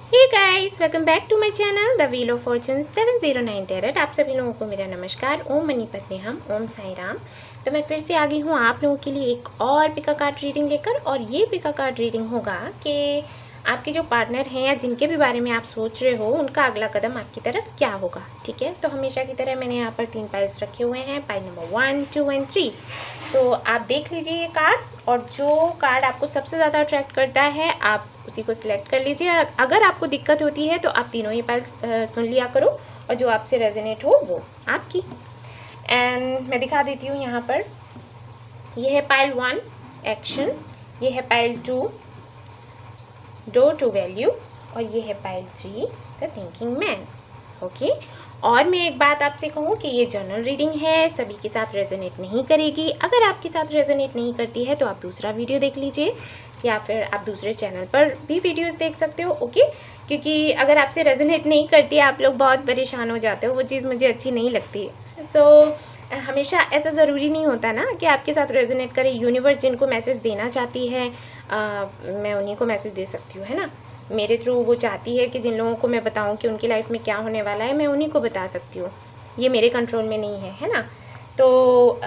Hey guys, welcome back to my channel the wheel of fortune 709 tarot. आप सभी लोगों को मेरा नमस्कार। ओम मनी पद्मे हम, ओम साई राम। तो मैं फिर से आ गई हूँ आप लोगों के लिए एक और पिका कार्ड रीडिंग लेकर। और ये पिका कार्ड रीडिंग होगा कि आपके जो पार्टनर हैं या जिनके भी बारे में आप सोच रहे हो उनका अगला कदम आपकी तरफ क्या होगा। ठीक है, तो हमेशा की तरह मैंने यहाँ पर 3 पाइल्स रखे हुए हैं, पाइल नंबर 1, 2 एंड 3। तो आप देख लीजिए ये कार्ड्स, और जो कार्ड आपको सबसे ज़्यादा अट्रैक्ट करता है आप उसी को सिलेक्ट कर लीजिए। अगर आपको दिक्कत होती है तो आप तीनों ही पाइल्स सुन लिया करो, और जो आपसे रेजोनेट हो वो आपकी। एंड मैं दिखा देती हूँ यहाँ पर। ये है पाइल 1 एक्शन, ये है पाइल 2 डोर टू वैल्यू, और ये है pile 3 the thinking man. Okay, और मैं एक बात आपसे कहूँ कि ये जर्नल रीडिंग है, सभी के साथ रेजोनेट नहीं करेगी। अगर आपके साथ रेजोनेट नहीं करती है तो आप दूसरा वीडियो देख लीजिए, या फिर आप दूसरे चैनल पर भी वीडियोस देख सकते हो। ओके, क्योंकि अगर आपसे रेजोनेट नहीं करती, आप लोग बहुत परेशान हो जाते हो, वो चीज़ मुझे अच्छी नहीं लगती है। सो हमेशा ऐसा ज़रूरी नहीं होता ना कि आपके साथ रेजोनेट करे। यूनिवर्स जिनको मैसेज देना चाहती है मैं उन्हीं को मैसेज दे सकती हूँ, है ना। मेरे थ्रू वो चाहती है कि जिन लोगों को मैं बताऊं कि उनकी लाइफ में क्या होने वाला है, मैं उन्हीं को बता सकती हूँ। ये मेरे कंट्रोल में नहीं है ना। तो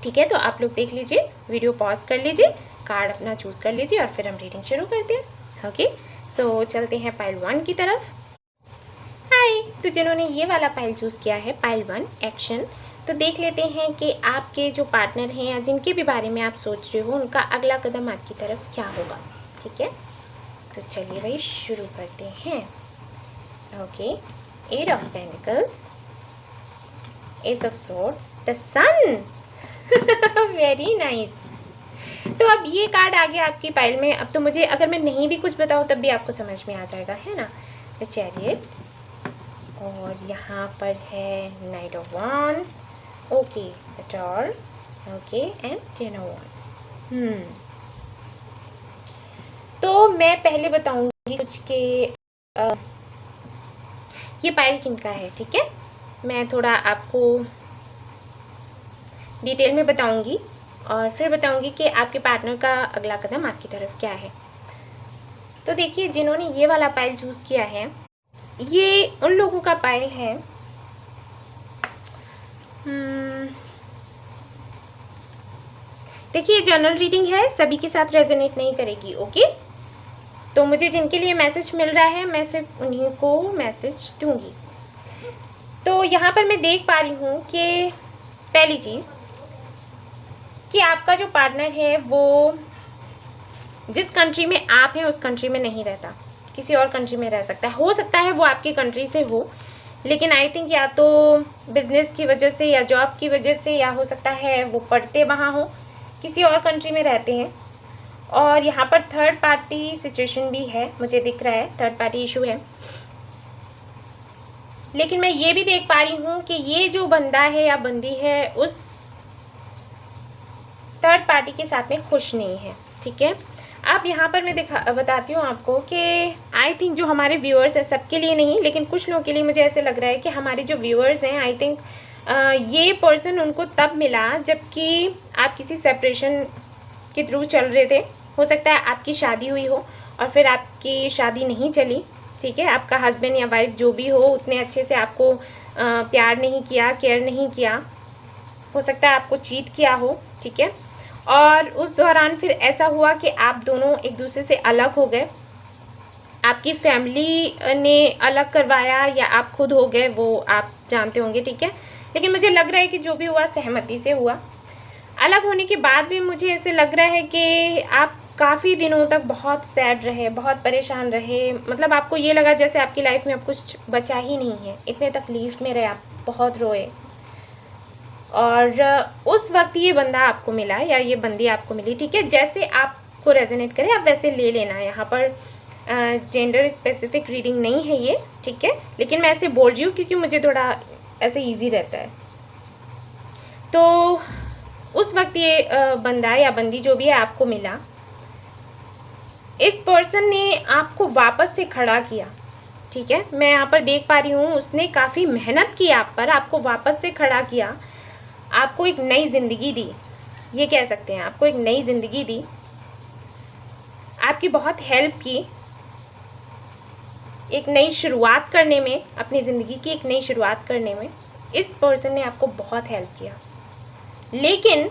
ठीक है, तो आप लोग देख लीजिए, वीडियो पॉज कर लीजिए, कार्ड अपना चूज़ कर लीजिए और फिर हम रीडिंग शुरू करते हैं। ओके, सो चलते हैं पाइल 1 की तरफ। हाय, तो जिन्होंने ये वाला पाइल चूज़ किया है, पाइल 1 एक्शन, तो देख लेते हैं कि आपके जो पार्टनर हैं या जिनके भी बारे में आप सोच रहे हो उनका अगला कदम आपकी तरफ क्या होगा। ठीक है, तो चलिए भाई शुरू करते हैं। Okay, 8 of pentacles, ace of swords, the sun. Very nice. तो अब ये कार्ड आ गया आपकी पाइल में। अब तो मुझे अगर मैं नहीं भी कुछ बताऊँ तब भी आपको समझ में आ जाएगा, है ना। द चैरियट, और यहाँ पर है knight of wands, okay, the tower, okay, and 10 of wands. तो मैं पहले बताऊंगी कुछ के ये पाइल किनका है। ठीक है, मैं थोड़ा आपको डिटेल में बताऊंगी और फिर बताऊंगी कि आपके पार्टनर का अगला कदम आपकी तरफ क्या है। तो देखिए, जिन्होंने ये वाला पाइल चूज़ किया है, ये उन लोगों का पाइल है देखिए, जनरल रीडिंग है, सभी के साथ रेजोनेट नहीं करेगी। ओके, तो मुझे जिनके लिए मैसेज मिल रहा है मैं सिर्फ उन्हीं को मैसेज दूंगी। तो यहाँ पर मैं देख पा रही हूँ कि पहली चीज़ कि आपका जो पार्टनर है वो जिस कंट्री में आप हैं उस कंट्री में नहीं रहता, किसी और कंट्री में रह सकता है। हो सकता है वो आपकी कंट्री से हो, लेकिन आई थिंक या तो बिजनेस की वजह से या जॉब की वजह से, या हो सकता है वो पढ़ते वहाँ हो, किसी और कंट्री में रहते हैं। और यहाँ पर थर्ड पार्टी सिचुएशन भी है, मुझे दिख रहा है थर्ड पार्टी इशू है। लेकिन मैं ये भी देख पा रही हूँ कि ये जो बंदा है या बंदी है उस थर्ड पार्टी के साथ में खुश नहीं है। ठीक है, अब यहाँ पर मैं बताती हूँ आपको कि आई थिंक जो हमारे व्यूअर्स हैं, सबके लिए नहीं लेकिन कुछ लोगों के लिए मुझे ऐसे लग रहा है कि हमारे जो व्यूअर्स हैं, आई थिंक ये पर्सन उनको तब मिला जबकि आप किसी सेपरेशन के थ्रू चल रहे थे। हो सकता है आपकी शादी हुई हो और फिर आपकी शादी नहीं चली। ठीक है, आपका हस्बैंड या वाइफ जो भी हो उतने अच्छे से आपको प्यार नहीं किया, केयर नहीं किया, हो सकता है आपको चीट किया हो। ठीक है, और उस दौरान फिर ऐसा हुआ कि आप दोनों एक दूसरे से अलग हो गए, आपकी फैमिली ने अलग करवाया या आप खुद हो गए, वो आप जानते होंगे। ठीक है, लेकिन मुझे लग रहा है कि जो भी हुआ सहमति से हुआ। अलग होने के बाद भी मुझे ऐसे लग रहा है कि आप काफ़ी दिनों तक बहुत सैड रहे, बहुत परेशान रहे। मतलब आपको ये लगा जैसे आपकी लाइफ में अब कुछ बचा ही नहीं है, इतने तकलीफ में रहे आप, बहुत रोए। और उस वक्त ये बंदा आपको मिला या ये बंदी आपको मिली। ठीक है, जैसे आपको रेजोनेट करे आप वैसे ले लेना। यहाँ पर जेंडर स्पेसिफिक रीडिंग नहीं है ये। ठीक है, लेकिन मैं ऐसे बोल रही हूँ क्योंकि मुझे थोड़ा ऐसे इजी रहता है। तो उस वक्त ये बंदा या बंदी जो भी है आपको मिला, इस पर्सन ने आपको वापस से खड़ा किया। ठीक है, मैं यहाँ पर देख पा रही हूँ उसने काफ़ी मेहनत की आप पर, आपको वापस से खड़ा किया, आपको एक नई ज़िंदगी दी, ये कह सकते हैं। आपको एक नई ज़िंदगी दी, आपकी बहुत हेल्प की, एक नई शुरुआत करने में, अपनी ज़िंदगी की एक नई शुरुआत करने में इस पर्सन ने आपको बहुत हेल्प किया। लेकिन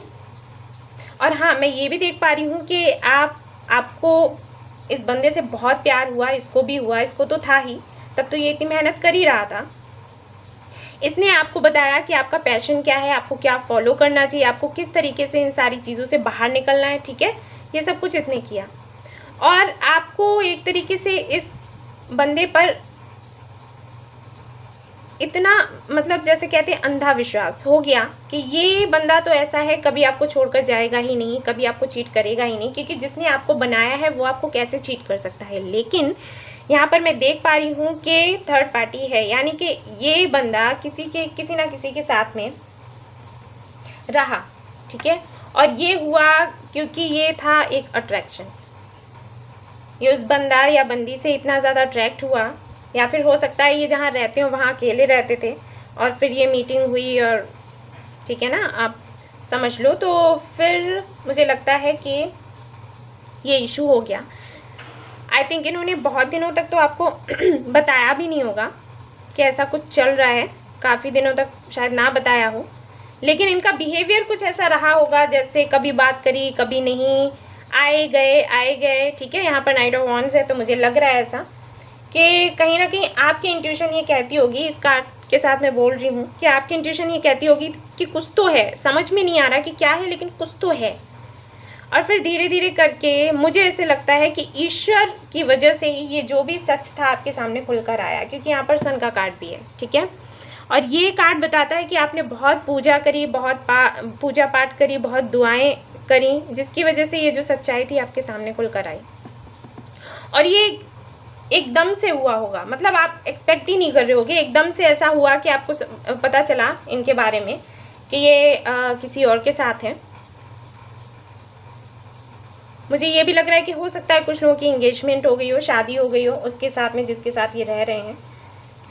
और हाँ, मैं ये भी देख पा रही हूँ कि आपको इस बंदे से बहुत प्यार हुआ, इसको भी हुआ, इसको तो था ही, तब तो ये इतनी मेहनत कर ही रहा था। इसने आपको बताया कि आपका पैशन क्या है, आपको क्या फॉलो करना चाहिए, आपको किस तरीके से इन सारी चीज़ों से बाहर निकलना है, ठीक है। ये सब कुछ इसने किया और आपको एक तरीके से इस बंदे पर इतना मतलब जैसे कहते हैं अंधा विश्वास हो गया कि ये बंदा तो ऐसा है, कभी आपको छोड़कर जाएगा ही नहीं, कभी आपको चीट करेगा ही नहीं, क्योंकि जिसने आपको बनाया है वो आपको कैसे चीट कर सकता है। लेकिन यहाँ पर मैं देख पा रही हूँ कि थर्ड पार्टी है, यानी कि ये बंदा किसी ना किसी के साथ में रहा, ठीक है। और ये हुआ क्योंकि ये था एक अट्रैक्शन, ये उस बंदा या बंदी से इतना ज़्यादा अट्रैक्ट हुआ, या फिर हो सकता है ये जहाँ रहते हो वहाँ अकेले रहते थे और फिर ये मीटिंग हुई और ठीक है ना, आप समझ लो। तो फिर मुझे लगता है कि ये इशू हो गया। आई थिंक इन्होंने बहुत दिनों तक तो आपको बताया भी नहीं होगा कि ऐसा कुछ चल रहा है, काफ़ी दिनों तक शायद ना बताया हो, लेकिन इनका बिहेवियर कुछ ऐसा रहा होगा जैसे कभी बात करी कभी नहीं, आए गए, ठीक है। यहाँ पर नाइट ऑफ वॉन्ड्स है, तो मुझे लग रहा है ऐसा कि कहीं ना कहीं आपकी इंट्यूशन ये कहती होगी, इस कार्ड के साथ मैं बोल रही हूँ कि आपकी इंट्यूशन ये कहती होगी कि कुछ तो है, समझ में नहीं आ रहा कि क्या है, लेकिन कुछ तो है। और फिर धीरे धीरे करके मुझे ऐसे लगता है कि ईश्वर की वजह से ही ये जो भी सच था आपके सामने खुलकर आया, क्योंकि यहाँ पर सन का कार्ड भी है, ठीक है। और ये कार्ड बताता है कि आपने बहुत पूजा करी, बहुत पूजा पाठ करी, बहुत दुआएं करी, जिसकी वजह से ये जो सच्चाई थी आपके सामने खुलकर आई। और ये एकदम से हुआ होगा, मतलब आप एक्सपेक्ट ही नहीं कर रहे होगे, एकदम से ऐसा हुआ कि आपको पता चला इनके बारे में कि ये किसी और के साथ है। मुझे ये भी लग रहा है कि हो सकता है कुछ लोगों की एंगेजमेंट हो गई हो, शादी हो गई हो उसके साथ में जिसके साथ ये रह रहे हैं।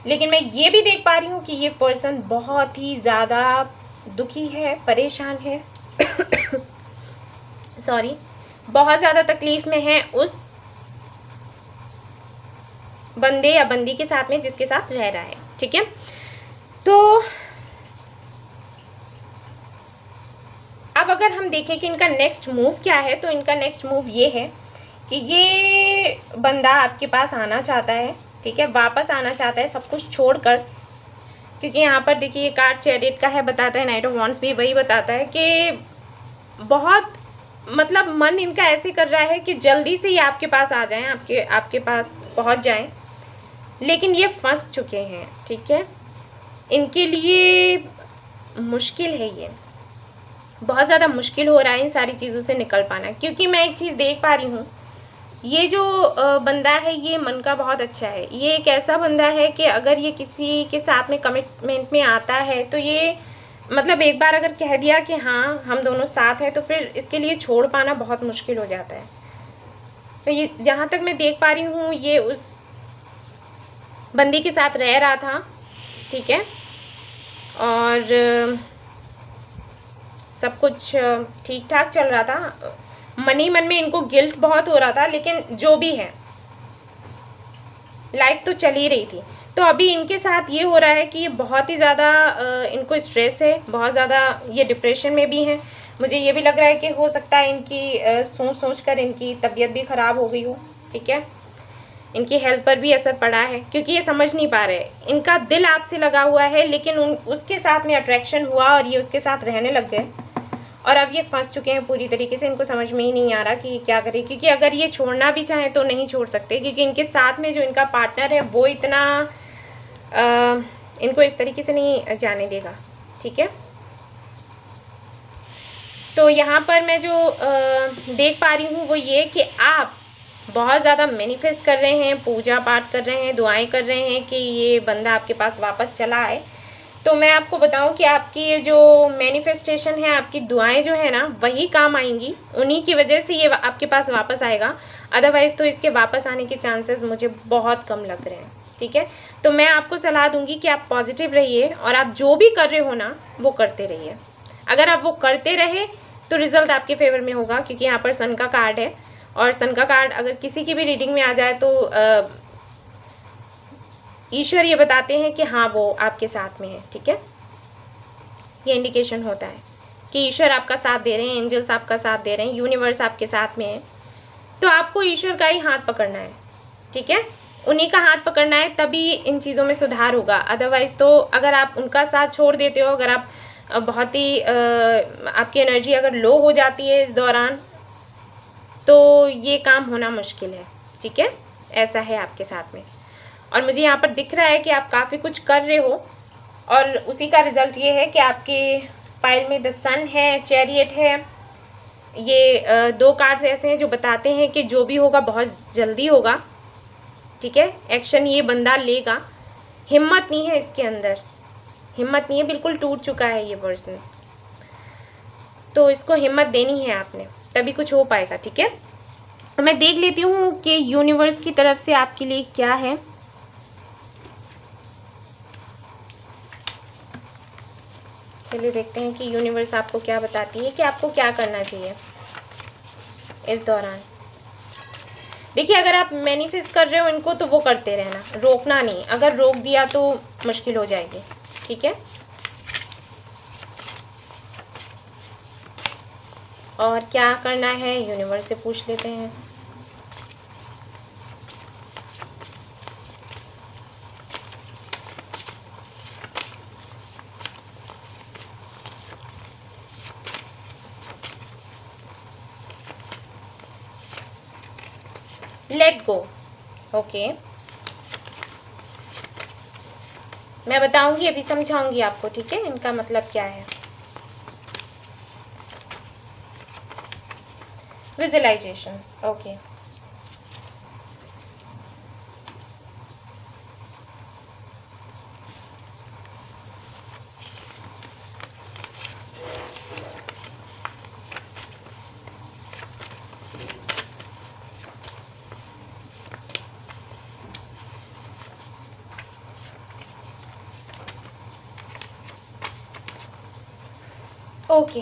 लेकिन मैं ये भी देख पा रही हूँ कि ये पर्सन बहुत ही ज़्यादा दुखी है, परेशान है सॉरी, बहुत ज़्यादा तकलीफ़ में है उस बंदे या बंदी के साथ में जिसके साथ रह रहा है, ठीक है। तो अब अगर हम देखें कि इनका नेक्स्ट मूव क्या है, तो इनका नेक्स्ट मूव ये है कि ये बंदा आपके पास आना चाहता है, ठीक है, वापस आना चाहता है सब कुछ छोड़कर। क्योंकि यहाँ पर देखिए ये कार्ड चैरियट का है, बताता है, नाइट ऑफ वॉन्ड्स भी वही बताता है कि बहुत मतलब मन इनका ऐसे कर रहा है कि जल्दी से ही आपके पास आ जाएं, आपके पास पहुँच जाएं, लेकिन ये फंस चुके हैं, ठीक है। इनके लिए मुश्किल है, ये बहुत ज़्यादा मुश्किल हो रहा है इन सारी चीज़ों से निकल पाना। क्योंकि मैं एक चीज़ देख पा रही हूँ, ये जो बंदा है ये मन का बहुत अच्छा है, ये एक ऐसा बंदा है कि अगर ये किसी के साथ में कमिटमेंट में आता है तो ये मतलब एक बार अगर कह दिया कि हाँ हम दोनों साथ हैं, तो फिर इसके लिए छोड़ पाना बहुत मुश्किल हो जाता है। तो ये जहाँ तक मैं देख पा रही हूँ ये उस बंदी के साथ रह रहा था, ठीक है, और सब कुछ ठीक ठाक चल रहा था। मन ही मन में इनको गिल्ट बहुत हो रहा था, लेकिन जो भी है लाइफ तो चल ही रही थी। तो अभी इनके साथ ये हो रहा है कि ये बहुत ही ज़्यादा इनको स्ट्रेस है, बहुत ज़्यादा ये डिप्रेशन में भी हैं। मुझे ये भी लग रहा है कि हो सकता है इनकी सोच कर इनकी तबीयत भी ख़राब हो गई हो, ठीक है, इनकी हेल्थ पर भी असर पड़ा है, क्योंकि ये समझ नहीं पा रहे। इनका दिल आपसे लगा हुआ है, लेकिन उसके साथ में अट्रैक्शन हुआ और ये उसके साथ रहने लग गए, और अब ये फंस चुके हैं पूरी तरीके से। इनको समझ में ही नहीं आ रहा कि क्या करें, क्योंकि अगर ये छोड़ना भी चाहें तो नहीं छोड़ सकते, क्योंकि इनके साथ में जो इनका पार्टनर है वो इतना इनको इस तरीके से नहीं जाने देगा, ठीक है। तो यहाँ पर मैं जो देख पा रही हूँ वो ये कि आप बहुत ज़्यादा मैनिफेस्ट कर रहे हैं, पूजा पाठ कर रहे हैं, दुआएं कर रहे हैं कि ये बंदा आपके पास वापस चला आए। तो मैं आपको बताऊं कि आपकी ये जो मैनिफेस्टेशन है, आपकी दुआएं जो है ना, वही काम आएंगी, उन्हीं की वजह से ये आपके पास वापस आएगा। अदरवाइज़ तो इसके वापस आने के चांसेस मुझे बहुत कम लग रहे हैं, ठीक है। तो मैं आपको सलाह दूंगी कि आप पॉजिटिव रहिए और आप जो भी कर रहे हो ना वो करते रहिए। अगर आप वो करते रहे तो रिज़ल्ट आपके फेवर में होगा, क्योंकि यहाँ पर सन का कार्ड है, और सन का कार्ड अगर किसी की भी रीडिंग में आ जाए तो ईश्वर ये बताते हैं कि हाँ वो आपके साथ में है, ठीक है। ये इंडिकेशन होता है कि ईश्वर आपका साथ दे रहे हैं, एंजल्स आपका साथ दे रहे हैं, यूनिवर्स आपके साथ में है। तो आपको ईश्वर का ही हाथ पकड़ना है, ठीक है, उन्हीं का हाथ पकड़ना है, तभी इन चीज़ों में सुधार होगा। अदरवाइज़ तो अगर आप उनका साथ छोड़ देते हो, अगर आप बहुत ही आपकी एनर्जी अगर लो हो जाती है इस दौरान, तो ये काम होना मुश्किल है, ठीक है। ऐसा है आपके साथ में। और मुझे यहाँ पर दिख रहा है कि आप काफ़ी कुछ कर रहे हो, और उसी का रिज़ल्ट ये है कि आपके पाइल में द सन है, चैरियट है। ये दो कार्ड्स ऐसे हैं जो बताते हैं कि जो भी होगा बहुत जल्दी होगा, ठीक है। एक्शन ये बंदा लेगा, हिम्मत नहीं है इसके अंदर, हिम्मत नहीं है, बिल्कुल टूट चुका है ये पर्सन। तो इसको हिम्मत देनी है आपने, तभी कुछ हो पाएगा, ठीक है। मैं देख लेती हूँ कि यूनिवर्स की तरफ से आपके लिए क्या है। चलिए देखते हैं कि यूनिवर्स आपको क्या बताती है कि आपको क्या करना चाहिए इस दौरान। देखिए, अगर आप मैनिफेस्ट कर रहे हो इनको तो वो करते रहना, रोकना नहीं। अगर रोक दिया तो मुश्किल हो जाएगी, ठीक है। और क्या करना है यूनिवर्स से पूछ लेते हैं। Let go, okay. मैं बताऊंगी, अभी समझाऊंगी आपको, ठीक है, इनका मतलब क्या है। Visualisation, okay. ओके,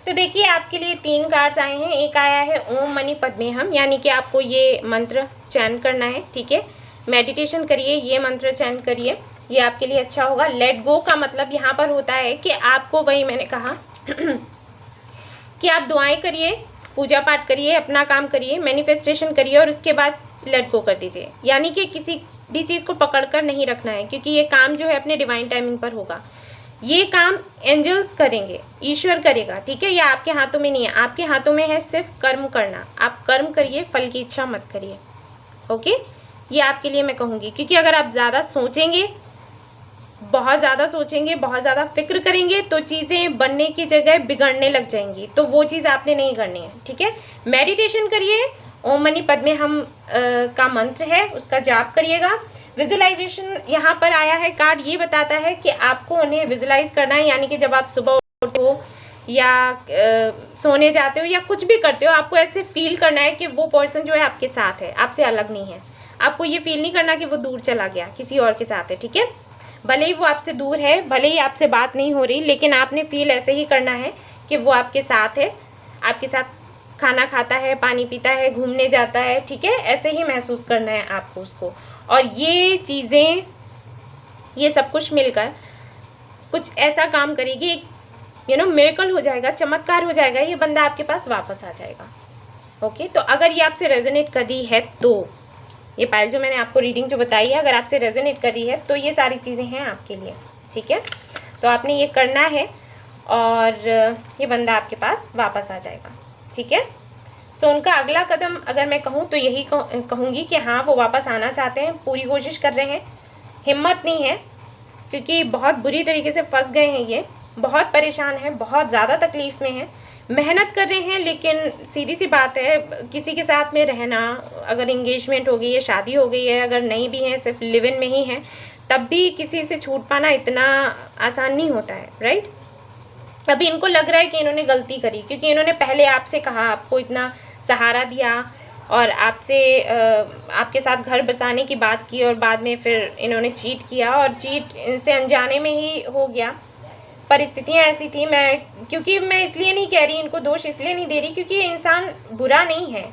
तो देखिए आपके लिए 3 कार्ड्स आए हैं। एक आया है ओम मनी पद्मे हम, यानी कि आपको ये मंत्र चैन करना है, ठीक है। मेडिटेशन करिए, ये मंत्र चैन करिए, ये आपके लिए अच्छा होगा। लेट गो का मतलब यहाँ पर होता है कि आपको, वही मैंने कहा कि आप दुआएं करिए, पूजा पाठ करिए, अपना काम करिए, मैनिफेस्टेशन करिए, और उसके बाद लेट गो कर दीजिए। यानी कि किसी भी चीज़ को पकड़ कर नहीं रखना है, क्योंकि ये काम जो है अपने डिवाइन टाइमिंग पर होगा। ये काम एंजल्स करेंगे, ईश्वर करेगा, ठीक है। ये आपके हाथों में नहीं है, आपके हाथों में है सिर्फ कर्म करना। आप कर्म करिए, फल की इच्छा मत करिए, ओके। ये आपके लिए मैं कहूँगी, क्योंकि अगर आप ज़्यादा सोचेंगे, बहुत ज़्यादा सोचेंगे, बहुत ज़्यादा फिक्र करेंगे, तो चीज़ें बनने की जगह बिगड़ने लग जाएंगी। तो वो चीज़ आपने नहीं करनी है, ठीक है। मेडिटेशन करिए, ओम मनी पद्मे हम का मंत्र है, उसका जाप करिएगा। विजुअलाइजेशन यहाँ पर आया है कार्ड, ये बताता है कि आपको उन्हें विजुअलाइज करना है, यानी कि जब आप सुबह उठो या सोने जाते हो या कुछ भी करते हो, आपको ऐसे फील करना है कि वो पर्सन जो है आपके साथ है, आपसे अलग नहीं है। आपको ये फील नहीं करना कि वो दूर चला गया, किसी और के साथ है, ठीक है। भले ही वो आपसे दूर है, भले ही आपसे बात नहीं हो रही, लेकिन आपने फील ऐसे ही करना है कि वो आपके साथ है, आपके साथ खाना खाता है, पानी पीता है, घूमने जाता है, ठीक है। ऐसे ही महसूस करना है आपको उसको। और ये चीज़ें, ये सब कुछ मिलकर कुछ ऐसा काम करेगी, एक मिरेकल हो जाएगा, चमत्कार हो जाएगा, ये बंदा आपके पास वापस आ जाएगा, ओके। तो अगर ये आपसे रेजोनेट कर रही है, तो ये पायल जो मैंने आपको रीडिंग जो बताई है, अगर आपसे रेजोनेट कर रही है, तो ये सारी चीज़ें हैं आपके लिए, ठीक है। तो आपने ये करना है और ये बंदा आपके पास वापस आ जाएगा, ठीक है। सो उनका अगला कदम अगर मैं कहूँ तो यही कहूँगी कि हाँ, वो वापस आना चाहते हैं, पूरी कोशिश कर रहे हैं, हिम्मत नहीं है, क्योंकि बहुत बुरी तरीके से फंस गए हैं, ये बहुत परेशान हैं, बहुत ज़्यादा तकलीफ़ में हैं, मेहनत कर रहे हैं। लेकिन सीधी सी बात है, किसी के साथ में रहना, अगर इंगेजमेंट हो गई है, शादी हो गई है, अगर नहीं भी है, सिर्फ लिव इन में ही है, तब भी किसी से छूट पाना इतना आसान नहीं होता है, राइट। अभी इनको लग रहा है कि इन्होंने गलती करी, क्योंकि इन्होंने पहले आपसे कहा, आपको इतना सहारा दिया और आपसे आपके साथ घर बसाने की बात की, और बाद में फिर इन्होंने चीट किया, और चीट इनसे अनजाने में ही हो गया। परिस्थितियाँ ऐसी थी, क्योंकि मैं इसलिए नहीं कह रही, इनको दोष इसलिए नहीं दे रही क्योंकि ये इंसान बुरा नहीं है,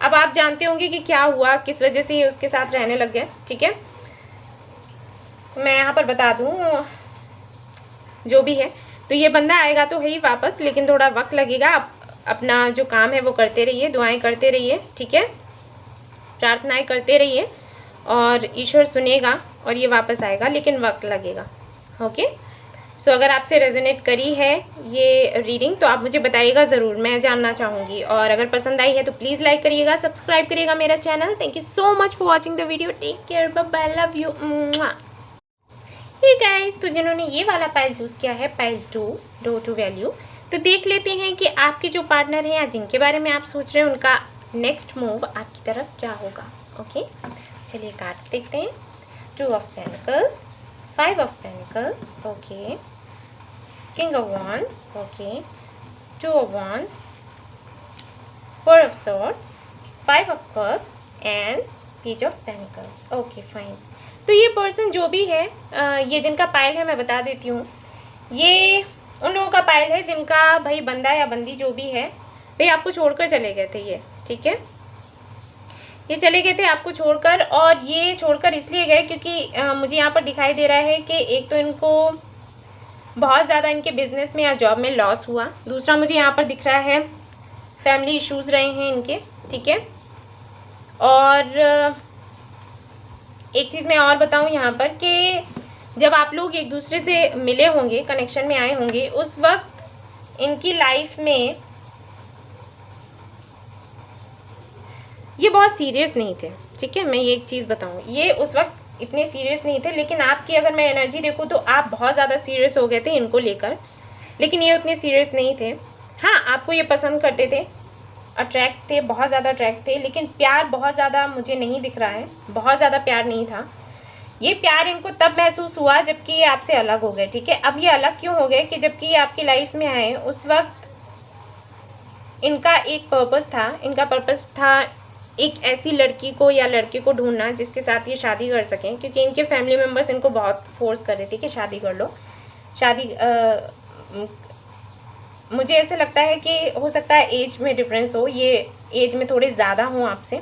अब आप जानते होंगे कि क्या हुआ, किस वजह से ये उसके साथ रहने लग गए। ठीक है, मैं यहाँ पर बता दूँ जो भी है। तो ये बंदा आएगा तो है ही वापस, लेकिन थोड़ा वक्त लगेगा। आप अपना जो काम है वो करते रहिए, दुआएं करते रहिए, ठीक है, प्रार्थनाएं करते रहिए और ईश्वर सुनेगा और ये वापस आएगा, लेकिन वक्त लगेगा। ओके, सो अगर आपसे रेजोनेट करी है ये रीडिंग तो आप मुझे बताइएगा ज़रूर, मैं जानना चाहूँगी। और अगर पसंद आई है तो प्लीज़ लाइक करिएगा, सब्सक्राइब करिएगा मेरा channel. Thank you so much for watching the video. Take care, bye bye, love you. Hey guys, तो जिन्होंने ये वाला पाइल चूज़ किया है, पाइल 2, डोर टू वैल्यू, तो देख लेते हैं कि आपके जो पार्टनर हैं या जिनके बारे में आप सोच रहे हैं उनका नेक्स्ट मूव आपकी तरफ क्या होगा। ओके, चलिए कार्ड्स देखते हैं। 2 of pentacles, 5 of pentacles, okay, king of wands, okay, 2 of wands, 4 of swords, 5 of cups and page of pentacles. Okay fine. तो ये पर्सन जो भी है, ये जिनका पाइल है मैं बता देती हूँ, ये उन लोगों का पाइल है जिनका भाई बंदा या बंदी जो भी है, भाई आपको छोड़कर चले गए थे ये। ठीक है, ये चले गए थे आपको छोड़कर, और ये छोड़कर इसलिए गए क्योंकि मुझे यहाँ पर दिखाई दे रहा है कि एक तो इनको बहुत ज़्यादा इनके बिजनेस में या जॉब में लॉस हुआ, दूसरा मुझे यहाँ पर दिख रहा है फैमिली इश्यूज़ रहे हैं इनके। ठीक है, और एक चीज़ मैं और बताऊँ यहाँ पर कि जब आप लोग एक दूसरे से मिले होंगे, कनेक्शन में आए होंगे, उस वक्त इनकी लाइफ में ये बहुत सीरियस नहीं थे। ठीक है, मैं ये एक चीज़ बताऊँ, ये उस वक्त इतने सीरियस नहीं थे, लेकिन आपकी अगर मैं एनर्जी देखूँ तो आप बहुत ज़्यादा सीरियस हो गए थे इनको लेकर, लेकिन ये उतने सीरियस नहीं थे। हाँ, आपको ये पसंद करते थे, अट्रैक्ट थे, बहुत ज़्यादा अट्रैक्ट थे, लेकिन प्यार बहुत ज़्यादा मुझे नहीं दिख रहा है, बहुत ज़्यादा प्यार नहीं था। ये प्यार इनको तब महसूस हुआ जबकि ये आपसे अलग हो गए। ठीक है, अब ये अलग क्यों हो गए कि जबकि ये आपकी लाइफ में आए उस वक्त इनका एक पर्पस था। इनका पर्पस था एक ऐसी लड़की को या लड़के को ढूंढना जिसके साथ ये शादी कर सकें, क्योंकि इनके फैमिली मेम्बर्स इनको बहुत फोर्स कर रहे थे कि शादी कर लो, शादी। मुझे ऐसे लगता है कि हो सकता है एज में डिफरेंस हो, ये एज में थोड़े ज़्यादा हों आपसे।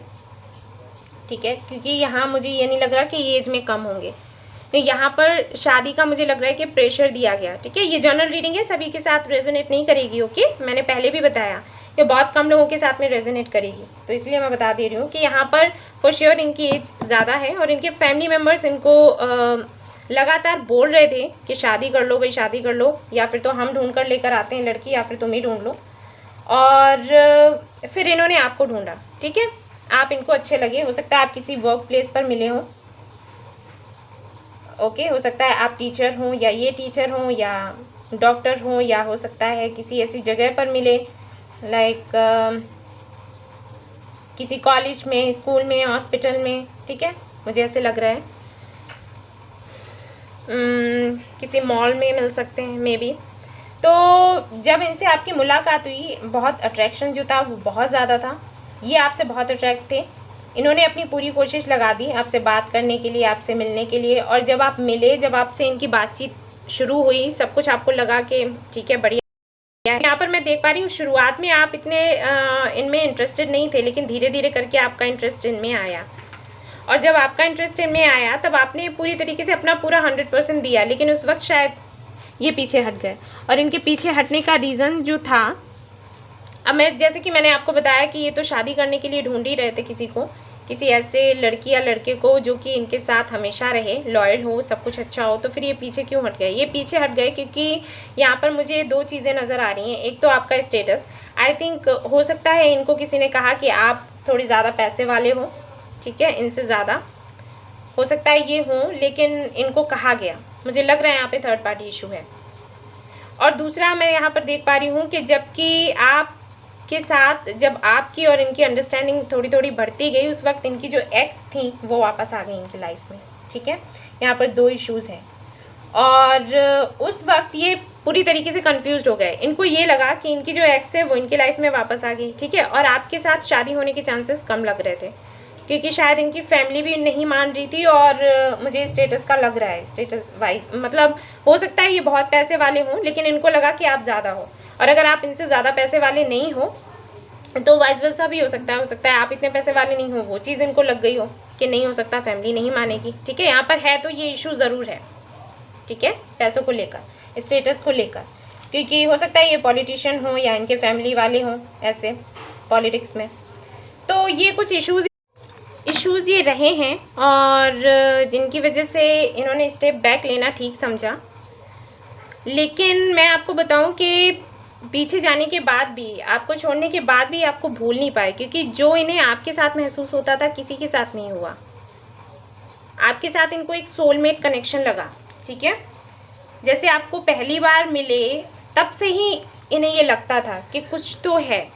ठीक है, क्योंकि यहाँ मुझे ये नहीं लग रहा कि ये एज में कम होंगे, तो यहाँ पर शादी का मुझे लग रहा है कि प्रेशर दिया गया। ठीक है, ये जनरल रीडिंग है, सभी के साथ रेजोनेट नहीं करेगी। ओके, मैंने पहले भी बताया ये बहुत कम लोगों के साथ में रेजोनेट करेगी, तो इसलिए मैं बता दे रही हूँ कि यहाँ पर फॉर श्योर इनकी एज ज़्यादा है और इनके फैमिली मेम्बर्स इनको लगातार बोल रहे थे कि शादी कर लो भाई, शादी कर लो, या फिर तो हम ढूंढ कर लेकर आते हैं लड़की, या फिर तुम ही ढूंढ लो। और फिर इन्होंने आपको ढूंढा। ठीक है, आप इनको अच्छे लगे, हो सकता है आप किसी वर्क प्लेस पर मिले हों। ओके, हो सकता है आप टीचर हों या ये टीचर हों या डॉक्टर हों, या हो सकता है किसी ऐसी जगह पर मिले, लाइक किसी कॉलेज में, स्कूल में, हॉस्पिटल में। ठीक है, मुझे ऐसे लग रहा है किसी मॉल में मिल सकते हैं मे बी। तो जब इनसे आपकी मुलाकात हुई, बहुत अट्रैक्शन जो था वो बहुत ज़्यादा था, ये आपसे बहुत अट्रैक्ट थे। इन्होंने अपनी पूरी कोशिश लगा दी आपसे बात करने के लिए, आपसे मिलने के लिए, और जब आप मिले, जब आपसे इनकी बातचीत शुरू हुई, सब कुछ आपको लगा कि ठीक है, बढ़िया। यहाँ पर मैं देख पा रही हूँ शुरुआत में आप इतने इनमें इंटरेस्टेड नहीं थे, लेकिन धीरे धीरे करके आपका इंटरेस्ट इनमें आया, और जब आपका इंटरेस्ट इनमें आया तब आपने पूरी तरीके से अपना पूरा 100% दिया, लेकिन उस वक्त शायद ये पीछे हट गए। और इनके पीछे हटने का रीज़न जो था, अब मैं जैसे कि मैंने आपको बताया कि ये तो शादी करने के लिए ढूंढ ही रहे थे किसी को, किसी ऐसे लड़की या लड़के को जो कि इनके साथ हमेशा रहे, लॉयल हो, सब कुछ अच्छा हो। तो फिर ये पीछे क्यों हट गए? ये पीछे हट गए क्योंकि यहाँ पर मुझे 2 चीज़ें नज़र आ रही हैं। एक तो आपका स्टेटस, आई थिंक हो सकता है इनको किसी ने कहा कि आप थोड़े ज़्यादा पैसे वाले हो। ठीक है, इनसे ज़्यादा हो सकता है ये हो, लेकिन इनको कहा गया, मुझे लग रहा है यहाँ पे थर्ड पार्टी इशू है। और दूसरा मैं यहाँ पर देख पा रही हूँ कि जबकि आप के साथ जब आपकी और इनकी अंडरस्टैंडिंग थोड़ी थोड़ी बढ़ती गई, उस वक्त इनकी जो एक्स थी वो वापस आ गई इनकी लाइफ में। ठीक है, यहाँ पर 2 इश्यूज़ हैं, और उस वक्त ये पूरी तरीके से कंफ्यूज हो गए। इनको ये लगा कि इनकी जो एक्स है वो इनकी लाइफ में वापस आ गई। ठीक है, और आपके साथ शादी होने के चांसेस कम लग रहे थे, क्योंकि शायद इनकी फैमिली भी नहीं मान रही थी, और मुझे स्टेटस का लग रहा है, स्टेटस वाइज, मतलब हो सकता है ये बहुत पैसे वाले हों, लेकिन इनको लगा कि आप ज़्यादा हो, और अगर आप इनसे ज़्यादा पैसे वाले नहीं हो तो वाइस वर्सा भी हो सकता है आप इतने पैसे वाले नहीं हो, वो चीज़ इनको लग गई हो कि नहीं हो सकता, फैमिली नहीं मानेगी, ठीक है। यहाँ पर है तो ये इशू ज़रूर है, ठीक है, पैसों को लेकर, स्टेटस को लेकर, क्योंकि हो सकता है ये पॉलिटिशियन हो या इनके फैमिली वाले हों ऐसे पॉलिटिक्स में। तो ये कुछ इश्यूज़ ये रहे हैं और जिनकी वजह से इन्होंने स्टेप बैक लेना ठीक समझा। लेकिन मैं आपको बताऊं कि पीछे जाने के बाद भी, आपको छोड़ने के बाद भी आपको भूल नहीं पाए, क्योंकि जो इन्हें आपके साथ महसूस होता था किसी के साथ नहीं हुआ। आपके साथ इनको एक सोलमेट कनेक्शन लगा, ठीक है। जैसे आपको पहली बार मिले तब से ही इन्हें ये लगता था कि कुछ तो है,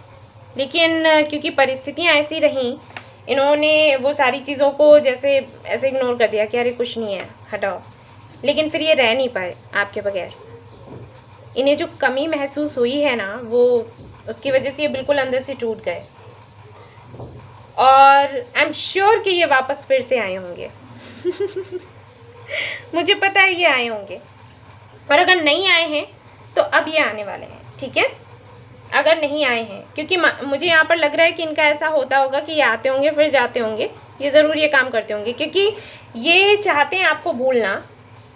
लेकिन क्योंकि परिस्थितियाँ ऐसी रहीं, इन्होंने वो सारी चीज़ों को जैसे ऐसे इग्नोर कर दिया कि अरे कुछ नहीं है, हटाओ। लेकिन फिर ये रह नहीं पाए आपके बगैर। इन्हें जो कमी महसूस हुई है ना, वो उसकी वजह से ये बिल्कुल अंदर से टूट गए, और आई एम श्योर कि ये वापस फिर से आए होंगे। मुझे पता है ये आए होंगे, और अगर नहीं आए हैं तो अब ये आने वाले हैं, ठीक है। अगर नहीं आए हैं, क्योंकि मुझे यहाँ पर लग रहा है कि इनका ऐसा होता होगा कि ये आते होंगे फिर जाते होंगे, ये ज़रूर ये काम करते होंगे, क्योंकि ये चाहते हैं आपको भूलना।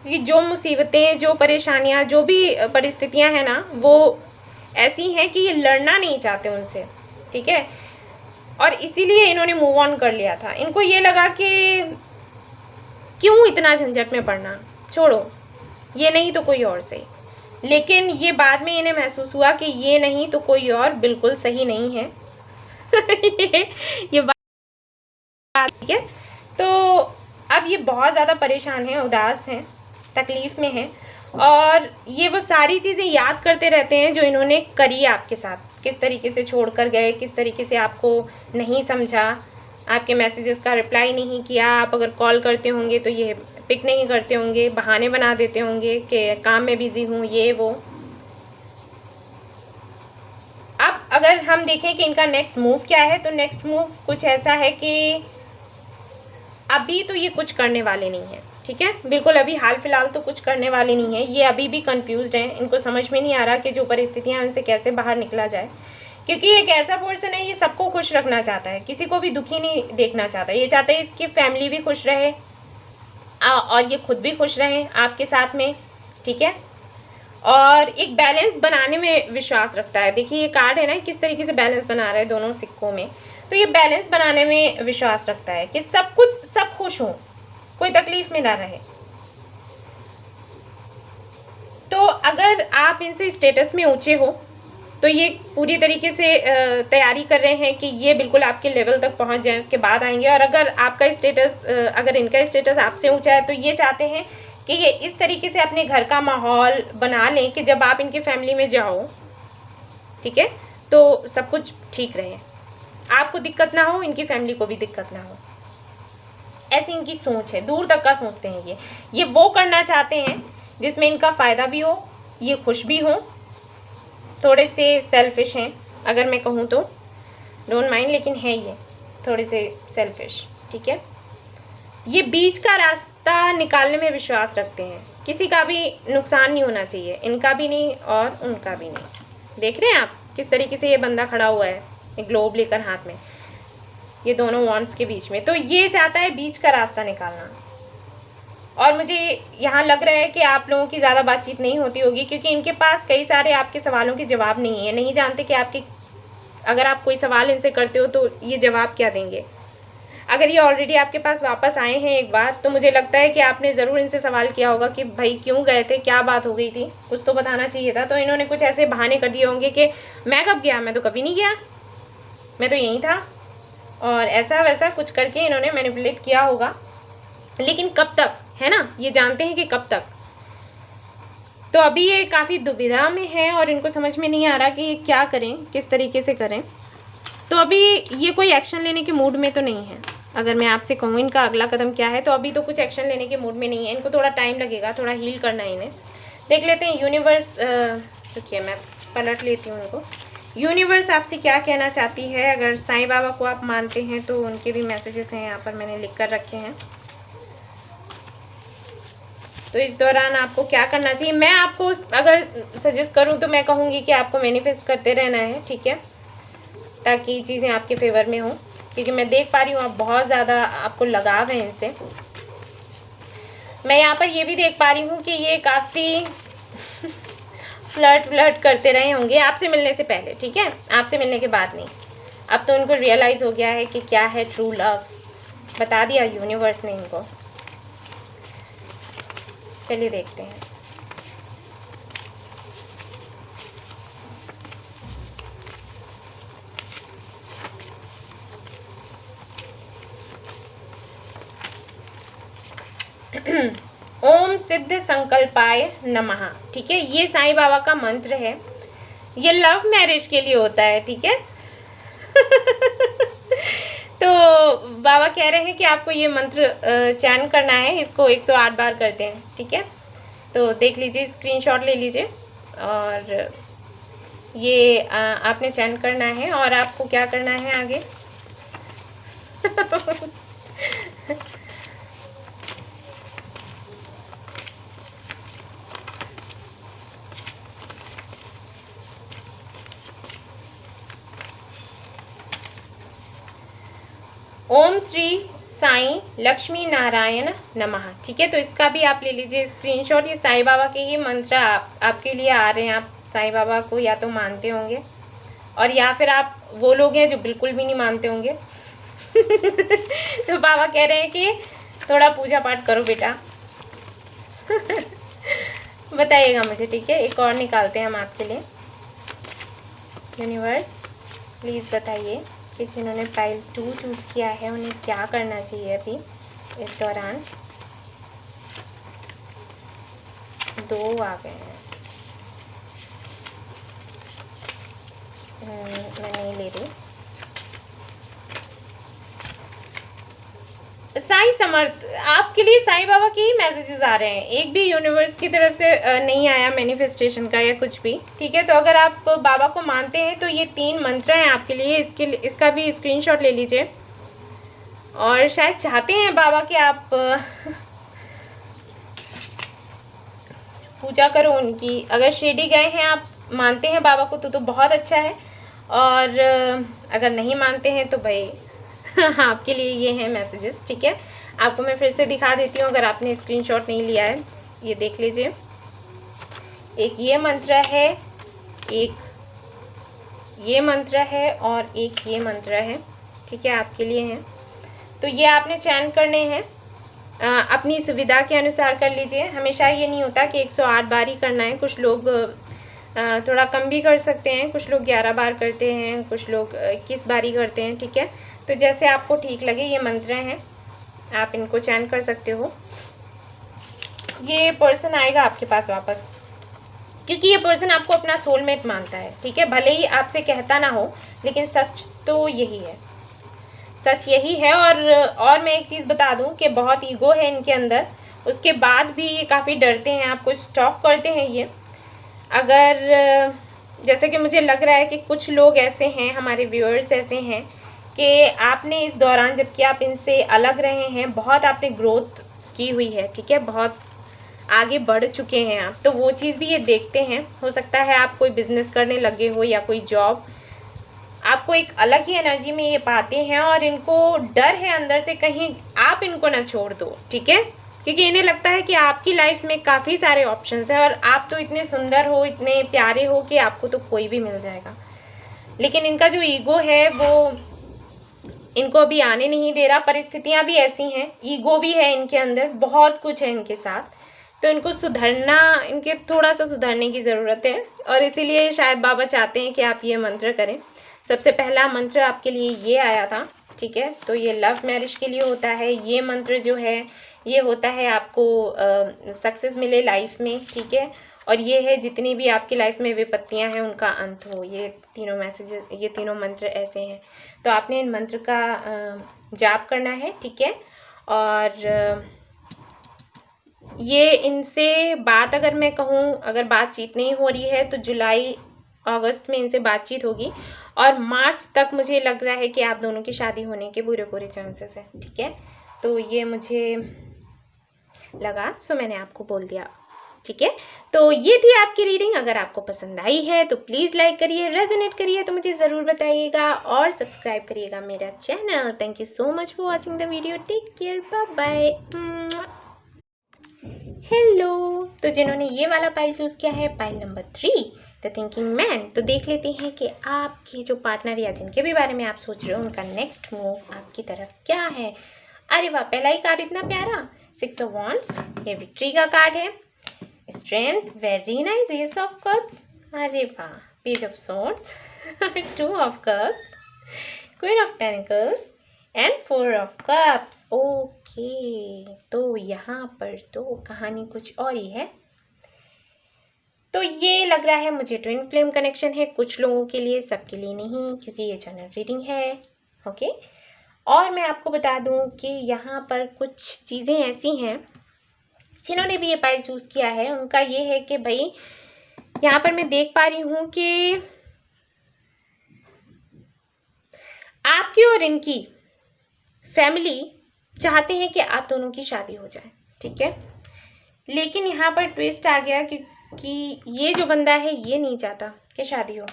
कि जो मुसीबतें, जो परेशानियाँ, जो भी परिस्थितियाँ हैं ना, वो ऐसी हैं कि ये लड़ना नहीं चाहते उनसे, ठीक है। और इसीलिए इन्होंने मूव ऑन कर लिया था। इनको ये लगा कि क्यों इतना झंझट में पड़ना, छोड़ो, ये नहीं तो कोई और सही। लेकिन ये बाद में इन्हें महसूस हुआ कि ये नहीं तो कोई और बिल्कुल सही नहीं है। ये बात, ठीक है। तो अब ये बहुत ज़्यादा परेशान हैं, उदास हैं, तकलीफ़ में हैं, और ये वो सारी चीज़ें याद करते रहते हैं जो इन्होंने करी आपके साथ। किस तरीके से छोड़ कर गए, किस तरीके से आपको नहीं समझा, आपके मैसेजेस का रिप्लाई नहीं किया, आप अगर कॉल करते होंगे तो ये पिक नहीं करते होंगे, बहाने बना देते होंगे कि काम में बिज़ी हूँ, ये वो। अब अगर हम देखें कि इनका नेक्स्ट मूव क्या है, तो नेक्स्ट मूव कुछ ऐसा है कि अभी तो ये कुछ करने वाले नहीं हैं, ठीक है। बिल्कुल अभी हाल फिलहाल तो कुछ करने वाले नहीं हैं। ये अभी भी कंफ्यूज्ड हैं, इनको समझ में नहीं आ रहा कि जो परिस्थितियाँ हैं उनसे कैसे बाहर निकला जाए, क्योंकि एक ऐसा पर्सन है, ये सबको खुश रखना चाहता है, किसी को भी दुखी नहीं देखना चाहता। ये चाहता है इसकी फैमिली भी खुश रहे और ये खुद भी खुश रहें आपके साथ में, ठीक है। और एक बैलेंस बनाने में विश्वास रखता है। देखिए ये कार्ड है ना, किस तरीके से बैलेंस बना रहा है दोनों सिक्कों में। तो ये बैलेंस बनाने में विश्वास रखता है कि सब खुश हों, कोई तकलीफ में ना रहे। तो अगर आप इनसे स्टेटस में ऊंचे हो तो ये पूरी तरीके से तैयारी कर रहे हैं कि ये बिल्कुल आपके लेवल तक पहुंच जाएं, उसके बाद आएंगे। और अगर आपका स्टेटस, अगर इनका स्टेटस आपसे ऊंचा है, तो ये चाहते हैं कि ये इस तरीके से अपने घर का माहौल बना लें कि जब आप इनकी फैमिली में जाओ, ठीक है, तो सब कुछ ठीक रहे, आपको दिक्कत ना हो, इनकी फैमिली को भी दिक्कत ना हो। ऐसी इनकी सोच है, दूर तक का सोचते हैं ये वो करना चाहते हैं जिसमें इनका फ़ायदा भी हो, ये खुश भी हो। थोड़े से सेल्फिश हैं अगर मैं कहूँ तो, डोंट माइंड, लेकिन है ये थोड़े से सेल्फिश, ठीक है। ये बीच का रास्ता निकालने में विश्वास रखते हैं, किसी का भी नुकसान नहीं होना चाहिए, इनका भी नहीं और उनका भी नहीं। देख रहे हैं आप किस तरीके से ये बंदा खड़ा हुआ है, एक ग्लोब लेकर हाथ में, ये दोनों वॉन्ड्स के बीच में। तो ये चाहता है बीच का रास्ता निकालना। और मुझे यहाँ लग रहा है कि आप लोगों की ज़्यादा बातचीत नहीं होती होगी, क्योंकि इनके पास कई सारे आपके सवालों के जवाब नहीं है। नहीं जानते कि आपके, अगर आप कोई सवाल इनसे करते हो तो ये जवाब क्या देंगे। अगर ये ऑलरेडी आपके पास वापस आए हैं एक बार, तो मुझे लगता है कि आपने ज़रूर इनसे सवाल किया होगा कि भाई क्यों गए थे, क्या बात हो गई थी, कुछ तो बताना चाहिए था। तो इन्होंने कुछ ऐसे बहाने कर दिए होंगे कि मैं कब गया, मैं तो कभी नहीं गया, मैं तो यहीं था, और ऐसा वैसा कुछ करके इन्होंने मैनिपुलेट किया होगा। लेकिन कब तक, है ना, ये जानते हैं कि कब तक। तो अभी ये काफ़ी दुविधा में है और इनको समझ में नहीं आ रहा कि ये क्या करें, किस तरीके से करें। तो अभी ये कोई एक्शन लेने के मूड में तो नहीं है। अगर मैं आपसे कहूँ इनका अगला कदम क्या है, तो अभी तो कुछ एक्शन लेने के मूड में नहीं है। इनको थोड़ा टाइम लगेगा, थोड़ा हील करना है इन्हें। देख लेते हैं यूनिवर्स, रुकिए मैं पलट लेती हूँ इनको। यूनिवर्स आपसे क्या कहना चाहती है। अगर साईं बाबा को आप मानते हैं तो उनके भी मैसेजेस हैं यहाँ पर, मैंने लिख कर रखे हैं। तो इस दौरान आपको क्या करना चाहिए, मैं आपको अगर सजेस्ट करूँ तो मैं कहूँगी कि आपको मैनिफेस्ट करते रहना है, ठीक है। ताकि चीज़ें आपके फेवर में हों, क्योंकि मैं देख पा रही हूँ आप बहुत ज़्यादा आपको लगाव है इनसे। मैं यहाँ पर ये भी देख पा रही हूँ कि ये काफ़ी फ्लर्ट करते रहे होंगे आपसे मिलने से पहले, ठीक है, आपसे मिलने के बाद नहीं। अब तो उनको रियलाइज़ हो गया है कि क्या है ट्रू लव, बता दिया यूनिवर्स ने इनको। चलिए देखते हैं। ओम सिद्ध संकल्पाय नमः, ठीक है, ये साईं बाबा का मंत्र है। ये लव मैरिज के लिए होता है, ठीक है। तो बाबा कह रहे हैं कि आपको ये मंत्र चैन करना है, इसको 108 बार करते हैं, ठीक है। तो देख लीजिए, स्क्रीनशॉट ले लीजिए, और ये आपने चैन करना है। और आपको क्या करना है आगे? ओम श्री साईं लक्ष्मी नारायण नमः, ठीक है। तो इसका भी आप ले लीजिए स्क्रीनशॉट। ये साईं बाबा के ही मंत्र आपके लिए आ रहे हैं। आप साईं बाबा को या तो मानते होंगे, और या फिर आप वो लोग हैं जो बिल्कुल भी नहीं मानते होंगे। तो बाबा कह रहे हैं कि थोड़ा पूजा पाठ करो बेटा। बताइएगा मुझे, ठीक है। एक और निकालते हैं हम आपके लिए। यूनिवर्स प्लीज़ बताइए कि जिन्होंने पाइल 2 चूज़ किया है उन्हें क्या करना चाहिए अभी इस दौरान। 2 आ गए हैं। मैं नहीं ले रही। साईं समर्थ, आपके लिए साईं बाबा के ही मैसेजेस आ रहे हैं। एक भी यूनिवर्स की तरफ से नहीं आया मैनिफेस्टेशन का या कुछ भी, ठीक है। तो अगर आप बाबा को मानते हैं तो ये 3 मंत्र हैं आपके लिए। इसका भी स्क्रीनशॉट ले लीजिए। और शायद चाहते हैं बाबा कि आप पूजा करो उनकी। अगर शिरडी गए हैं, आप मानते हैं बाबा को, तो बहुत अच्छा है। और अगर नहीं मानते हैं तो भाई आपके लिए ये हैं मैसेजेस, ठीक है। आपको मैं फिर से दिखा देती हूँ अगर आपने स्क्रीनशॉट नहीं लिया है। ये देख लीजिए, एक ये मंत्र है, एक ये मंत्र है, और एक ये मंत्र है, ठीक है, आपके लिए हैं। तो ये आपने चैन करने हैं, अपनी सुविधा के अनुसार कर लीजिए। हमेशा ये नहीं होता कि 108 बार ही करना है। कुछ लोग थोड़ा कम भी कर सकते हैं, कुछ लोग 11 बार करते हैं, कुछ लोग 21 बार ही करते हैं, ठीक है। तो जैसे आपको ठीक लगे, ये मंत्र हैं, आप इनको चैन कर सकते हो। ये पर्सन आएगा आपके पास वापस, क्योंकि ये पर्सन आपको अपना सोलमेट मानता है, ठीक है। भले ही आपसे कहता ना हो, लेकिन सच तो यही है, सच यही है। और मैं एक चीज़ बता दूं कि बहुत ईगो है इनके अंदर, उसके बाद भी ये काफ़ी डरते हैं, आपको स्टॉक करते हैं ये। अगर जैसे कि मुझे लग रहा है कि कुछ लोग ऐसे हैं, हमारे व्यूअर्स ऐसे हैं कि आपने इस दौरान, जबकि आप इनसे अलग रहे हैं, बहुत आपने ग्रोथ की हुई है, ठीक है, बहुत आगे बढ़ चुके हैं आप। तो वो चीज़ भी ये देखते हैं। हो सकता है आप कोई बिजनेस करने लगे हो या कोई जॉब, आपको एक अलग ही एनर्जी में ये पाते हैं, और इनको डर है अंदर से कहीं आप इनको ना छोड़ दो, ठीक है। क्योंकि इन्हें लगता है कि आपकी लाइफ में काफ़ी सारे ऑप्शंस हैं, और आप तो इतने सुंदर हो, इतने प्यारे हो कि आपको तो कोई भी मिल जाएगा। लेकिन इनका जो ईगो है वो इनको अभी आने नहीं दे रहा। परिस्थितियां भी ऐसी हैं, ईगो भी है इनके अंदर, बहुत कुछ है इनके साथ। तो इनको सुधरना, इनके थोड़ा सा सुधरने की ज़रूरत है, और इसीलिए शायद बाबा चाहते हैं कि आप ये मंत्र करें। सबसे पहला मंत्र आपके लिए ये आया था, ठीक है। तो ये लव मैरिज के लिए होता है। ये मंत्र जो है ये होता है आपको सक्सेस मिले लाइफ में, ठीक है। और ये है जितनी भी आपकी लाइफ में विपत्तियां हैं उनका अंत हो। ये तीनों मैसेज, ये तीनों मंत्र ऐसे हैं। तो आपने इन मंत्र का जाप करना है, ठीक है। और ये इनसे बात, अगर मैं कहूँ, अगर बातचीत नहीं हो रही है तो जुलाई अगस्त में इनसे बातचीत होगी, और मार्च तक मुझे लग रहा है कि आप दोनों की शादी होने के पूरे चांसेस हैं, ठीक है। तो ये मुझे लगा, सो मैंने आपको बोल दिया। ठीक है, तो ये थी आपकी रीडिंग। अगर आपको पसंद आई है तो प्लीज़ लाइक करिए, रेजोनेट करिए तो मुझे ज़रूर बताइएगा और सब्सक्राइब करिएगा मेरा channel. Thank you so much for watching the video. Take care, bye bye. Hello, तो जिन्होंने ये वाला पाइल चूज़ किया है, pile number 3, the thinking man, तो देख लेते हैं कि आपके जो पार्टनर या जिनके भी बारे में आप सोच रहे हो उनका नेक्स्ट मूव आपकी तरफ क्या है। अरे वाह, पहला ही कार्ड इतना प्यारा, 6 ऑफ वॉन्ड्स, ये विक्ट्री का कार्ड है। Strength, very nice, S of cups, अरे वाह, page of swords, 2 of cups, queen of pentacles and 4 of cups. Okay, तो यहाँ पर तो कहानी कुछ और ही है। तो ये लग रहा है मुझे ट्विन फ्लेम कनेक्शन है कुछ लोगों के लिए, सबके लिए नहीं, क्योंकि ये जनरल रीडिंग है। ओके, और मैं आपको बता दूं कि यहाँ पर कुछ चीज़ें ऐसी हैं, जिन्होंने भी ये पाइल चूज़ किया है उनका ये है कि भाई यहाँ पर मैं देख पा रही हूँ कि आपकी और इनकी फैमिली चाहते हैं कि आप दोनों की शादी हो जाए, ठीक है, लेकिन यहाँ पर ट्विस्ट आ गया कि ये जो बंदा है ये नहीं चाहता कि शादी हो।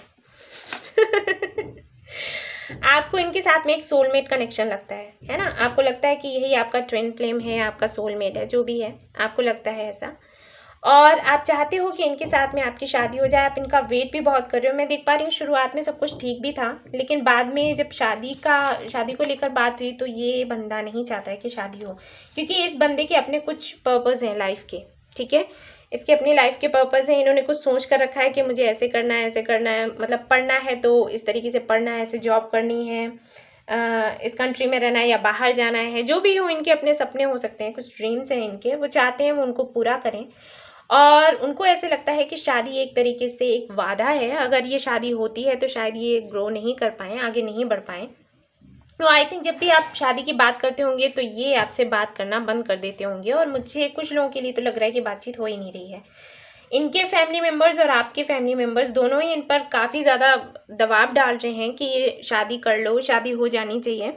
आपको इनके साथ में एक सोलमेट कनेक्शन लगता है ना, आपको लगता है कि यही आपका ट्विन फ्लेम है, आपका सोलमेट है, जो भी है आपको लगता है ऐसा, और आप चाहते हो कि इनके साथ में आपकी शादी हो जाए। आप इनका वेट भी बहुत कर रहे हो। मैं देख पा रही हूँ शुरुआत में सब कुछ ठीक भी था, लेकिन बाद में जब शादी को लेकर बात हुई तो ये बंदा नहीं चाहता है कि शादी हो, क्योंकि इस बंदे के अपने कुछ पर्पज़ हैं लाइफ के, ठीक है, इसके अपनी लाइफ के पर्पज़ हैं। इन्होंने कुछ सोच कर रखा है कि मुझे ऐसे करना है, ऐसे करना है, मतलब पढ़ना है तो इस तरीके से पढ़ना है, ऐसे जॉब करनी है, इस कंट्री में रहना है या बाहर जाना है, जो भी हो, इनके अपने सपने हो सकते हैं, कुछ ड्रीम्स हैं इनके, वो चाहते हैं वो उनको पूरा करें। और उनको ऐसे लगता है कि शादी एक तरीके से एक वादा है, अगर ये शादी होती है तो शायद ये ग्रो नहीं कर पाएँ, आगे नहीं बढ़ पाएँ। तो आई थिंक जब भी आप शादी की बात करते होंगे तो ये आपसे बात करना बंद कर देते होंगे, और मुझे कुछ लोगों के लिए तो लग रहा है कि बातचीत हो ही नहीं रही है। इनके फैमिली मेम्बर्स और आपके फैमिली मेम्बर्स दोनों ही इन पर काफ़ी ज़्यादा दबाव डाल रहे हैं कि ये शादी कर लो, शादी हो जानी चाहिए,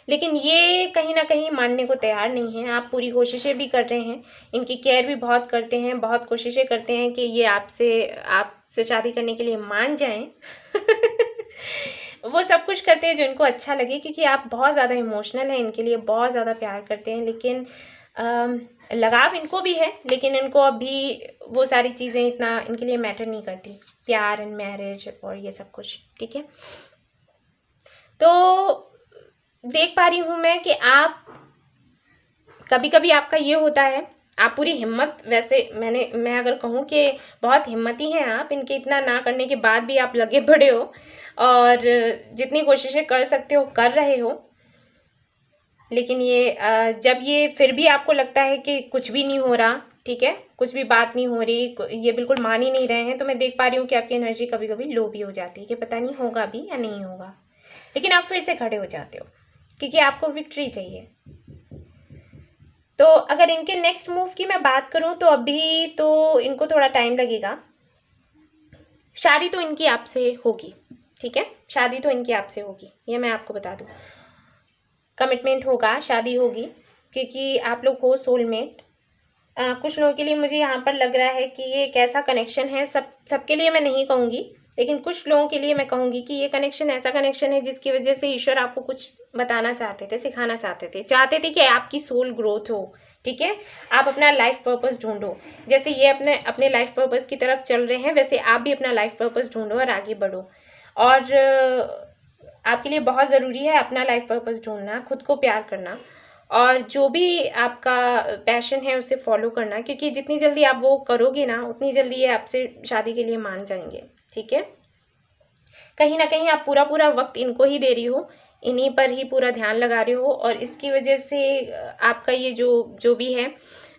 लेकिन ये कहीं ना कहीं मानने को तैयार नहीं है। आप पूरी कोशिशें भी कर रहे हैं, इनकी केयर भी बहुत करते हैं, बहुत कोशिशें करते हैं कि ये आपसे शादी करने के लिए मान जाएं। वो सब कुछ करते हैं जो इनको अच्छा लगे, क्योंकि आप बहुत ज़्यादा इमोशनल हैं, इनके लिए बहुत ज़्यादा प्यार करते हैं, लेकिन लगाव इनको भी है, लेकिन इनको अभी वो सारी चीज़ें इतना इनके लिए मैटर नहीं करती, प्यार एंड मैरिज और ये सब कुछ, ठीक है। तो देख पा रही हूँ मैं कि आप कभी कभी आपका ये होता है, आप पूरी हिम्मत, वैसे मैं अगर कहूँ कि बहुत हिम्मती हैं आप, इनके इतना ना करने के बाद भी आप लगे पड़े हो और जितनी कोशिशें कर सकते हो कर रहे हो, लेकिन ये जब ये फिर भी आपको लगता है कि कुछ भी नहीं हो रहा, ठीक है, कुछ भी बात नहीं हो रही, ये बिल्कुल मान ही नहीं रहे हैं, तो मैं देख पा रही हूँ कि आपकी एनर्जी कभी कभी लो भी हो जाती है कि पता नहीं होगा भी या नहीं होगा, लेकिन आप फिर से खड़े हो जाते हो क्योंकि आपको विक्ट्री चाहिए। तो अगर इनके नेक्स्ट मूव की मैं बात करूं तो अभी तो इनको थोड़ा टाइम लगेगा। शादी तो इनकी आपसे होगी, ठीक है, शादी तो इनकी आपसे होगी, ये मैं आपको बता दूं। कमिटमेंट होगा, शादी होगी, क्योंकि आप लोग हो सोलमेट। कुछ लोगों के लिए मुझे यहाँ पर लग रहा है कि ये एक ऐसा कनेक्शन है, सबके लिए मैं नहीं कहूँगी, लेकिन कुछ लोगों के लिए मैं कहूँगी कि ये कनेक्शन ऐसा कनेक्शन है जिसकी वजह से ईश्वर आपको कुछ बताना चाहते थे, सिखाना चाहते थे कि आपकी सोल ग्रोथ हो, ठीक है, आप अपना लाइफ पर्पस ढूंढो। जैसे ये अपने लाइफ पर्पस की तरफ चल रहे हैं, वैसे आप भी अपना लाइफ पर्पस ढूंढो और आगे बढ़ो। और आपके लिए बहुत ज़रूरी है अपना लाइफ पर्पस ढूंढना, खुद को प्यार करना, और जो भी आपका पैशन है उसे फॉलो करना, क्योंकि जितनी जल्दी आप वो करोगे ना उतनी जल्दी ये आपसे शादी के लिए मान जाएंगे, ठीक है। कहीं ना कहीं आप पूरा वक्त इनको ही दे रही हो, इन्हीं पर ही पूरा ध्यान लगा रहे हो, और इसकी वजह से आपका ये जो भी है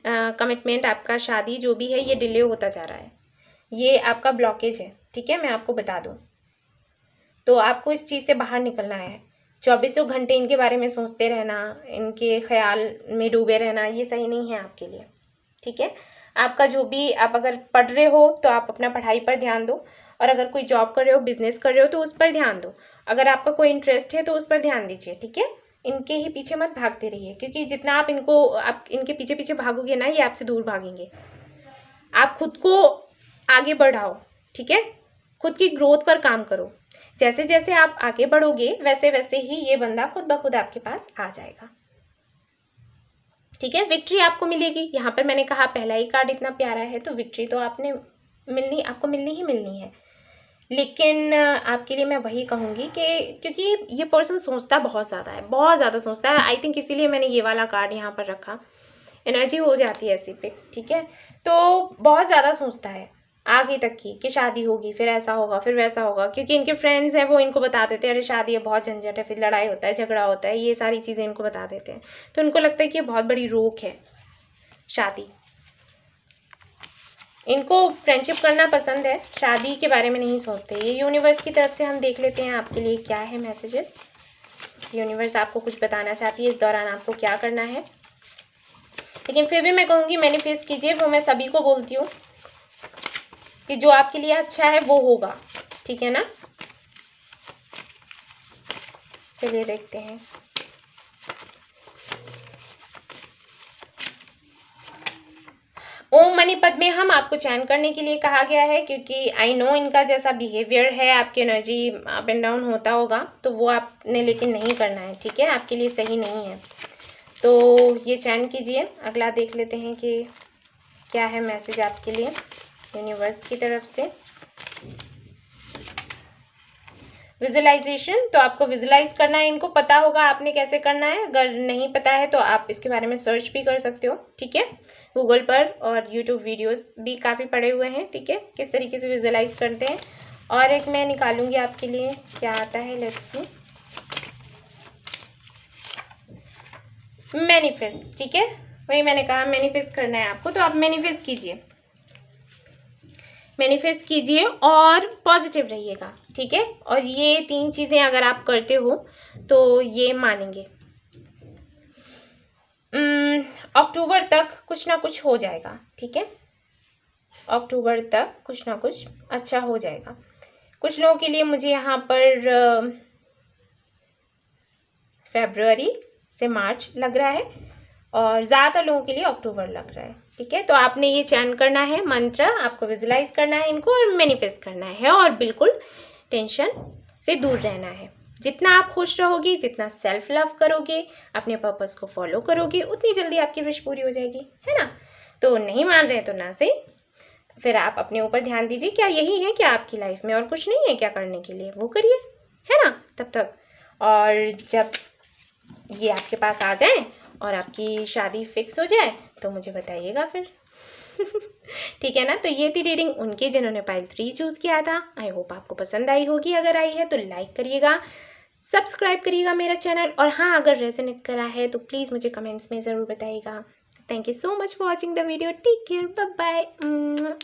कमिटमेंट, आपका शादी जो भी है, ये डिले होता जा रहा है, ये आपका ब्लॉकेज है, ठीक है, मैं आपको बता दूं। तो आपको इस चीज़ से बाहर निकलना है। 24 घंटे इनके बारे में सोचते रहना, इनके ख्याल में डूबे रहना, ये सही नहीं है आपके लिए, ठीक है। आपका जो भी, आप अगर पढ़ रहे हो तो आप अपना पढ़ाई पर ध्यान दो, और अगर कोई जॉब कर रहे हो, बिजनेस कर रहे हो तो उस पर ध्यान दो, अगर आपका कोई इंटरेस्ट है तो उस पर ध्यान दीजिए, ठीक है। इनके ही पीछे मत भागते रहिए, क्योंकि जितना आप इनके पीछे भागोगे ना, ये आपसे दूर भागेंगे। आप खुद को आगे बढ़ाओ, ठीक है, खुद की ग्रोथ पर काम करो। जैसे जैसे आप आगे बढ़ोगे वैसे वैसे ही ये बंदा खुद ब खुद आपके पास आ जाएगा, ठीक है। विक्ट्री आपको मिलेगी। यहाँ पर मैंने कहा पहला ही कार्ड इतना प्यारा है तो विक्ट्री तो आपको मिलनी ही मिलनी है। लेकिन आपके लिए मैं वही कहूँगी कि क्योंकि ये पर्सन सोचता बहुत ज़्यादा है, बहुत ज़्यादा सोचता है। आई थिंक इसीलिए मैंने ये वाला कार्ड यहाँ पर रखा। एनर्जी हो जाती है ऐसी पे, ठीक है। तो बहुत ज़्यादा सोचता है आगे तक की कि शादी होगी, फिर ऐसा होगा, फिर वैसा होगा, क्योंकि इनके फ्रेंड्स हैं वो इनको बता देते हैं अरे शादी है, बहुत झंझट है, फिर लड़ाई होता है, झगड़ा होता है, ये सारी चीज़ें इनको बता देते हैं। तो इनको लगता है कि ये बहुत बड़ी रोक है शादी। इनको फ्रेंडशिप करना पसंद है, शादी के बारे में नहीं सोचते। ये यूनिवर्स की तरफ से हम देख लेते हैं आपके लिए क्या है मैसेजेस। यूनिवर्स आपको कुछ बताना चाहती है, इस दौरान आपको क्या करना है। लेकिन फिर भी मैं कहूँगी मैनिफेस्ट कीजिए। वो मैं सभी को बोलती हूँ कि जो आपके लिए अच्छा है वो होगा, ठीक है ना। चलिए देखते हैं। ओम मनी पद्मे हम आपको चैन करने के लिए कहा गया है, क्योंकि आई नो इनका जैसा बिहेवियर है, आपकी एनर्जी अप एंड डाउन होता होगा, तो वो आपने लेकिन नहीं करना है, ठीक है, आपके लिए सही नहीं है। तो ये चैन कीजिए। अगला देख लेते हैं कि क्या है मैसेज आपके लिए यूनिवर्स की तरफ से। विजुअलाइजेशन, तो आपको विजुअलाइज करना है, इनको पता होगा आपने कैसे करना है। अगर नहीं पता है तो आप इसके बारे में सर्च भी कर सकते हो, ठीक है, गूगल पर, और यूट्यूब वीडियोस भी काफ़ी पड़े हुए हैं, ठीक है, किस तरीके से विजुअलाइज करते हैं। और एक मैं निकालूंगी आपके लिए क्या आता है, लेट्स सी। मैनिफेस्ट, ठीक है, वही मैंने कहा मैनिफेस्ट करना है आपको, तो आप मैनिफेस्ट कीजिए, मैनिफेस्ट कीजिए और पॉजिटिव रहिएगा, ठीक है। और ये 3 चीज़ें अगर आप करते हो तो ये मानेंगे। अक्टूबर तक कुछ ना कुछ हो जाएगा, ठीक है, अक्टूबर तक कुछ ना कुछ अच्छा हो जाएगा। कुछ लोगों के लिए मुझे यहाँ पर फरवरी से मार्च लग रहा है, और ज़्यादातर लोगों के लिए अक्टूबर लग रहा है, ठीक है। तो आपने ये चैन करना है मंत्र, आपको विजुलाइज करना है इनको और मैनिफेस्ट करना है, और बिल्कुल टेंशन से दूर रहना है। जितना आप खुश रहोगे, जितना सेल्फ लव करोगे, अपने पर्पस को फॉलो करोगे, उतनी जल्दी आपकी विश पूरी हो जाएगी, है ना। तो नहीं मान रहे तो ना सही, फिर आप अपने ऊपर ध्यान दीजिए। क्या यही है क्या आपकी लाइफ में, और कुछ नहीं है क्या करने के लिए, वो करिए, है ना, तब तक। और जब ये आपके पास आ जाए और आपकी शादी फिक्स हो जाए तो मुझे बताइएगा फिर। ठीक है ना। तो ये थी रीडिंग उनकी जिन्होंने पाइल 3 चूज़ किया था। आई होप आपको पसंद आई होगी। अगर आई है तो लाइक करिएगा, सब्सक्राइब करिएगा मेरा चैनल, और हाँ अगर रेजोनेट करा है तो प्लीज़ मुझे कमेंट्स में ज़रूर बताइएगा। Thank you so much for watching the video. Take care, bye bye.